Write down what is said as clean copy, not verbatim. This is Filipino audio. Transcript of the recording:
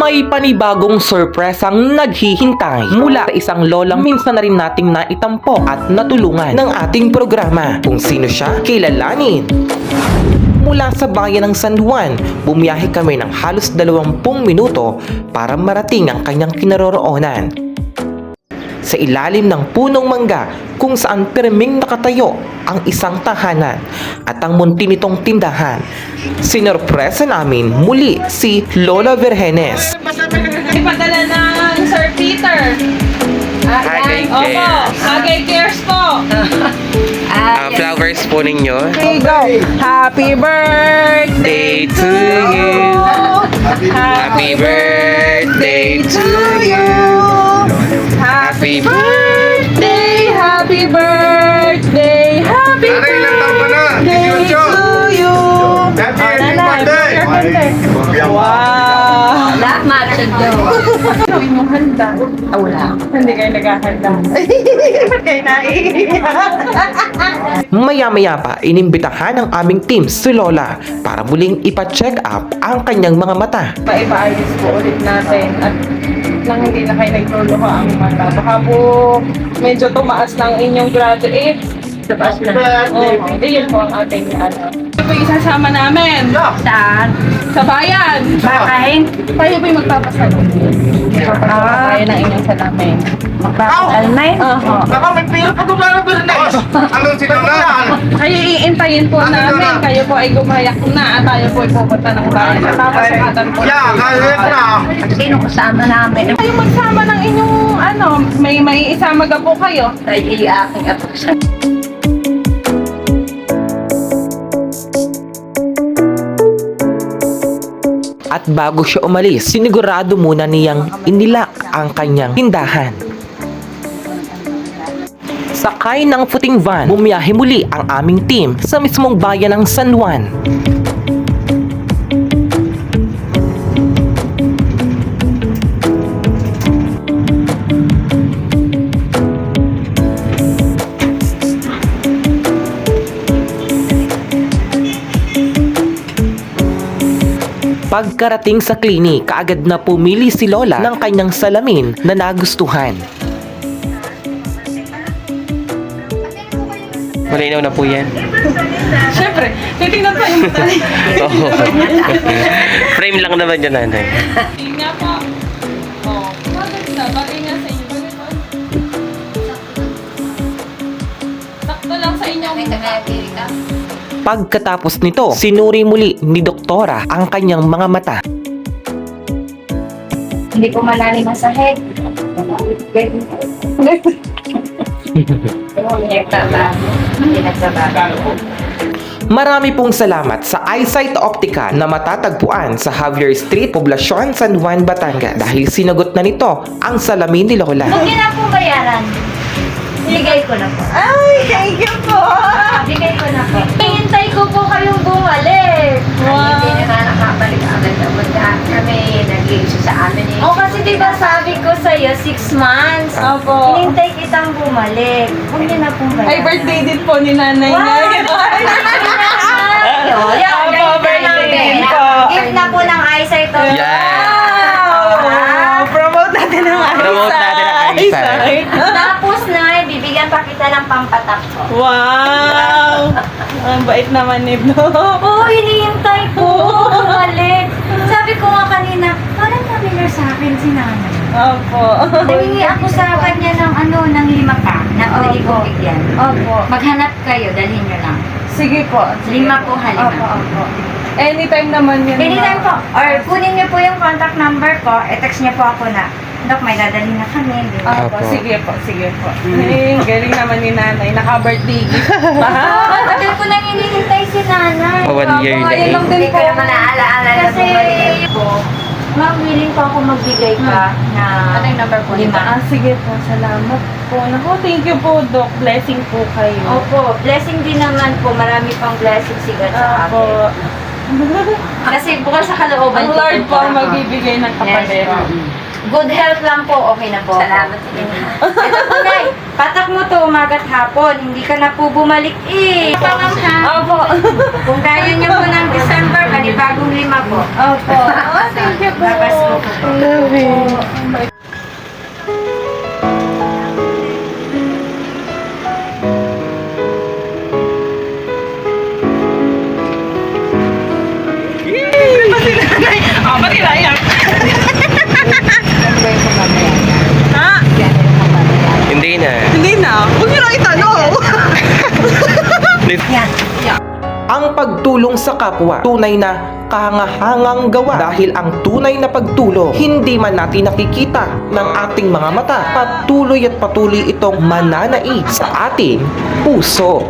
May panibagong sorpresang naghihintay mula sa isang lolang minsan na rin nating naitampo at natulungan ng ating programa. Kung sino siya, kilalanin. Mula sa bayan ng San Juan, bumiyahe kami ng halos 20 minuto para marating ang kanyang kinaroroonan. Sa ilalim ng punong mangga kung saan pirming nakatayo ang isang tahanan at ang munti nitong tindahan. Sinorpresa namin muli si Lola Vergenes. Ipadala ng Sir Peter. Hagay Opo, Cares. Hagay Cares po. Flowers po ninyo. Okay, go. Happy birthday Day to you. Happy birthday to you. Happy birthday, happy birthday, happy Nanay, ilang taon ka na? birthday Jojo. to you. Happy Nanay, birthday. Wow! Lahat matchag daw. Ano inyong handa? Wala. Hindi kayo naghahanda. Ba't kayo naiiyak? Maya-maya pa, inimbitahan ng aming team si Lola para muling ipa-check up ang kanyang mga mata. Paipaayos po ulit natin at nang hindi na kayo nagluluha ang mata. Baka po medyo tumaas ng inyong graduate. Tapos na. Yun po ang ating ano. Ito po yung isasama namin. Saan? Sa bayan. Bakain? Tayo po yung magpapasal. Magpapasal ng inyong salamin. Almay? Oho. Baka may pila pa doon na business. Anong sila na? Kayo iintayin po namin. Kayo po ay gumayak na at tayo po ay pupunta ng bayan. At papasakatan po. Yeah, kaya na. Sino kasama namin? Kayo magsama ng inyong ano, may isama ka po kayo. Ay, aking apo sa... At bago siya umalis, sinigurado muna niyang inilak ang kanyang tindahan. Sakay ng puting van, bumiyahe muli ang aming team sa mismong bayan ng San Juan. Pagkarating sa klinik, kaagad na pumili si Lola ng kanyang salamin na nagustuhan. Malinaw na po yan. Siyempre, titignan pa yung mata. Oo. Frame lang naman yan, nanay. Yun nga po. Oh, maganda. Bagay nga sa inyo. Bagay po. Sakto lang sa inyo. Pagkatapos nito, sinuri muli ni Doktora ang kanyang mga mata. Hindi ko malalim ang sahig. Hindi nagsabago. Marami pong salamat sa Eyesight Optica na matatagpuan sa Javier Street, Poblacion, San Juan, Batangas dahil sinagot na nito ang salamin ni Lola. Huwag niyo na pong bayaran. Bigay ko na po. Ay, thank you po. Bigay ko na po. Hintay ko po kayong bumalik. Wow. Hindi na nakabalik agad na kami nag-iisip sa amin eh. O kasi diba sabi ko sa'yo 6 months. Opo. Hinintay kitang bumalik. Huwag niyo na pong bayaran. Ay, birthday din po ni nanay Wow! ngayon. Opo, birthday din po. Gift na po ng eyesight. Oh. Wow! Promote natin ang eyesight. Promote natin ang eyesight. Tapos na, bibigyan pa kita ng pampatak ko. Wow! Ang bait naman ni Blo. Oo, hinihintay ko. Bumalik. Sabi ko nga kanina, parang familiar sa akin si nanay. Opo. Nahingi ako sa kanya ng ng 5 ka na pwede ko bigyan. Opo. Maghanap kayo, dalhin nyo lang. Sige po. 5 po, halima. Opo. Anytime naman yun. Anytime po. Or kunin niyo po yung contact number ko, i-text niyo po ako na, Dok, may dadalhin na kami. Opo. Opo. Sige po. Sige po. Eh, galing naman ni nanay. Naka-birthday gift. Tagal ko nang hinihintay si nanay. Oh, 1 year na Ayun eh. lang din Hindi po. ko naman naalaala na Kasi- bumalik po. Ma'am, willing po ako magbigay ka na... Ano yung number po? 5. Sige po. Salamat po. Naku, thank you po, Doc. Blessing po kayo. Opo, blessing din naman po. Marami pang blessing si God sa Opo. akin. Kasi bukas sa kalooban Ang ko Lord po ang po. magbibigay ng kapatera. Good health lang po, okay na po. Salamat din. Ito po, Nay. Patak mo to umagat hapon. Hindi ka na po bumalik eh. Pamam ha? Opo. Kung kaya niyo po ng December, panibagong 5 po. Opo. Thank you po. Papasko po. Love you. Hindi na. Hindi na. Huwag niyo lang itanong. Ang pagtulong sa kapwa, tunay na kahangahangang gawa dahil ang tunay na pagtulong hindi man natin nakikita ng ating mga mata. Patuloy at patuloy itong mananaig sa ating puso.